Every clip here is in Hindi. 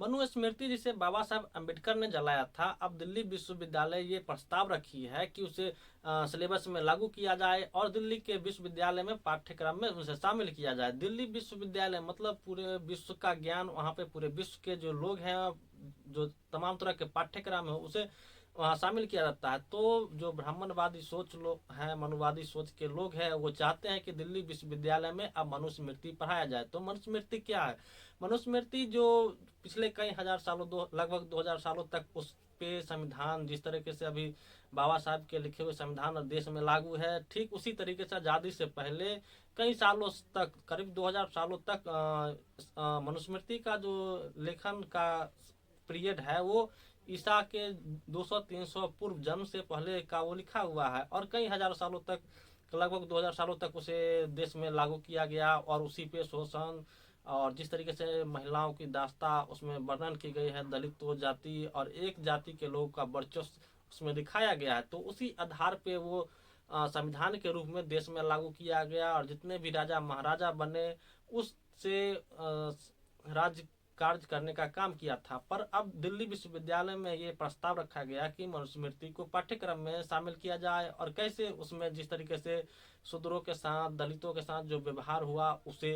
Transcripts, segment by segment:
मनुस्मृति जिसे बाबा साहब अम्बेडकर ने जलाया था, अब दिल्ली विश्वविद्यालय ये प्रस्ताव रखी है कि उसे सिलेबस में लागू किया जाए और दिल्ली के विश्वविद्यालय में पाठ्यक्रम में उसे शामिल किया जाए। दिल्ली विश्वविद्यालय मतलब पूरे विश्व का ज्ञान, वहाँ पे पूरे विश्व के जो लोग हैं, जो तमाम तरह के पाठ्यक्रम है उसे वहाँ शामिल किया जाता है। तो जो ब्राह्मणवादी सोच लोग हैं, मनुवादी सोच के लोग हैं, वो चाहते हैं कि दिल्ली विश्वविद्यालय में अब मनुस्मृति पढ़ाया जाए। तो मनुस्मृति क्या है? मनुस्मृति जो पिछले कई हजार सालों, लगभग 2000 सालों तक उस पे संविधान जिस तरीके से अभी बाबा साहब के लिखे हुए संविधान और देश में लागू है, ठीक उसी तरीके से आज़ादी से पहले कई सालों तक, करीब 2000 सालों तक मनुस्मृति का जो लेखन का पीरियड है वो ईसा के 200-300 पूर्व जन्म से पहले का वो लिखा हुआ है, और कई हजार सालों तक, लगभग 2000 सालों तक उसे देश में लागू किया गया। और उसी पे शोषण और जिस तरीके से महिलाओं की दास्ता उसमें वर्णन की गई है, दलित जाति और एक जाति के लोगों का वर्चस्व उसमें दिखाया गया है। तो उसी आधार पे वो संविधान के रूप में देश में लागू किया गया, और जितने भी राजा महाराजा बने उससे राज्य कार्य करने का काम किया था। पर अब दिल्ली विश्वविद्यालय में ये प्रस्ताव रखा गया कि मनुस्मृति को पाठ्यक्रम में शामिल किया जाए, और कैसे उसमें जिस तरीके से शूद्रों के साथ, दलितों के साथ जो व्यवहार हुआ उसे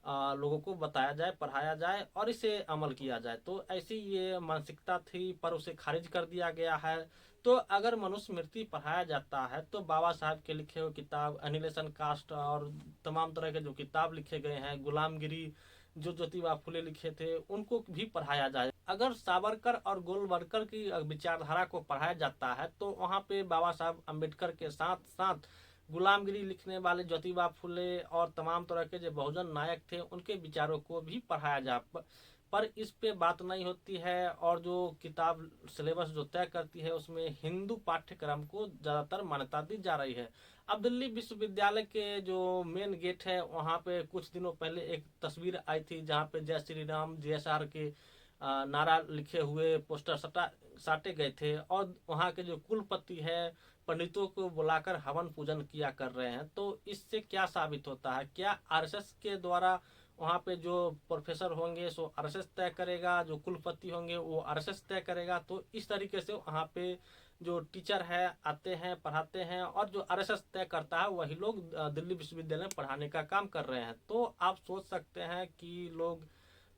लोगों को बताया जाए, पढ़ाया जाए और इसे अमल किया जाए। तो ऐसी ये मानसिकता थी, पर उसे खारिज कर दिया गया है। तो अगर मनुस्मृति पढ़ाया जाता है तो बाबा साहब के लिखे हुए किताब एनिलेशन कास्ट और तमाम तरह के जो किताब लिखे गए हैं, गुलामगिरी जो ज्योतिबा फुले लिखे थे, उनको भी पढ़ाया जाए। अगर सावरकर और गोलवलकर की विचारधारा को पढ़ाया जाता है तो वहाँ पे बाबा साहब अम्बेडकर के साथ साथ गुलामगिरी लिखने वाले ज्योतिबा फुले और तमाम तरह के जो बहुजन नायक थे उनके विचारों को भी पढ़ाया जा, पर इस पे बात नहीं होती है। और जो किताब सिलेबस जो तय करती है उसमें हिंदू पाठ्यक्रम को ज़्यादातर मान्यता दी जा रही है। अब दिल्ली विश्वविद्यालय के जो मेन गेट है वहाँ पे कुछ दिनों पहले एक तस्वीर आई थी जहाँ पे जय श्री राम JSR के नारा लिखे हुए पोस्टर साटे गए थे, और वहाँ के जो कुलपति है पंडितों को बुलाकर हवन पूजन किया कर रहे हैं। तो इससे क्या साबित होता है? क्या RSS के द्वारा वहाँ पे जो प्रोफेसर होंगे सो RSS तय करेगा, जो कुलपति होंगे वो RSS तय करेगा? तो इस तरीके से वहाँ पे जो टीचर है आते हैं, पढ़ाते हैं, और जो RSS तय करता है वही लोग दिल्ली विश्वविद्यालय में पढ़ाने का काम कर रहे हैं। तो आप सोच सकते हैं कि लोग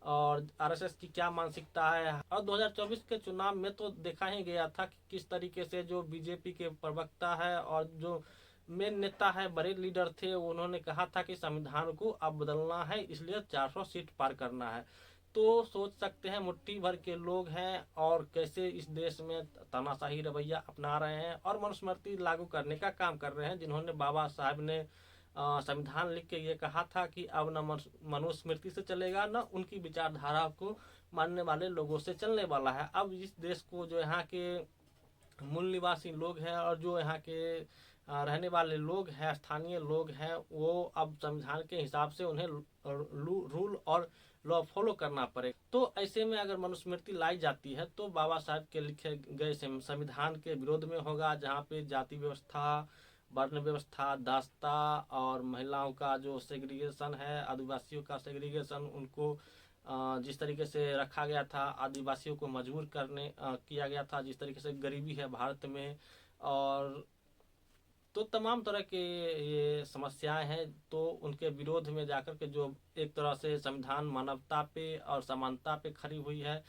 और RSS की क्या मानसिकता है। और 2024 के चुनाव में तो देखा ही गया था कि किस तरीके से जो बीजेपी के प्रवक्ता है और जो मेन नेता है, बड़े लीडर थे, उन्होंने कहा था कि संविधान को अब बदलना है, इसलिए 400 सीट पार करना है। तो सोच सकते हैं मुट्ठी भर के लोग हैं और कैसे इस देश में तानाशाही रवैया अपना रहे हैं और मनुस्मृति लागू करने का काम कर रहे हैं, जिन्होंने बाबा साहब ने संविधान लिख के ये कहा था कि अब न मनुस्मृति से चलेगा, न उनकी विचारधारा को मानने वाले लोगों से चलने वाला है। अब इस देश को जो यहाँ के मूल निवासी लोग हैं और जो यहाँ के रहने वाले लोग हैं, स्थानीय लोग हैं, वो अब संविधान के हिसाब से उन्हें रूल और लॉ फॉलो करना पड़ेगा। तो ऐसे में अगर मनुस्मृति लाई जाती है तो बाबा साहब के लिखे गए संविधान के विरोध में होगा, जहाँ पे जाति व्यवस्था, वर्ण व्यवस्था, दास्ता और महिलाओं का जो सेग्रीगेशन है, आदिवासियों का सेग्रीगेशन, उनको जिस तरीके से रखा गया था, आदिवासियों को मजबूर करने किया गया था, जिस तरीके से गरीबी है भारत में, और तो तमाम तरह के ये समस्याएं हैं। तो उनके विरोध में जाकर के जो एक तरह से संविधान मानवता पे और समानता पे खड़ी हुई है,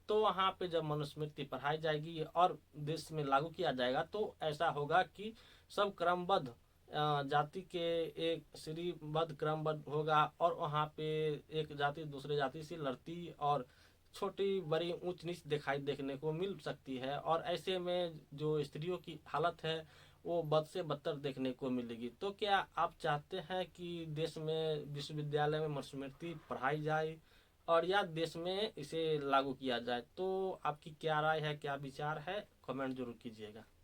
तो वहाँ पे जब मनुस्मृति पढ़ाई जाएगी और देश में लागू किया जाएगा तो ऐसा होगा कि सब क्रमबद्ध जाति के एक श्रेणीबद्ध क्रमबद्ध होगा, और वहाँ पे एक जाति दूसरे जाति से लड़ती और छोटी बड़ी ऊंच नीच दिखाई देखने को मिल सकती है। और ऐसे में जो स्त्रियों की हालत है वो बद से बदतर देखने को मिलेगी। तो क्या आप चाहते हैं कि देश में विश्वविद्यालय में मनुस्मृति पढ़ाई जाए और या देश में इसे लागू किया जाए? तो आपकी क्या राय है, क्या विचार है, कमेंट जरूर कीजिएगा।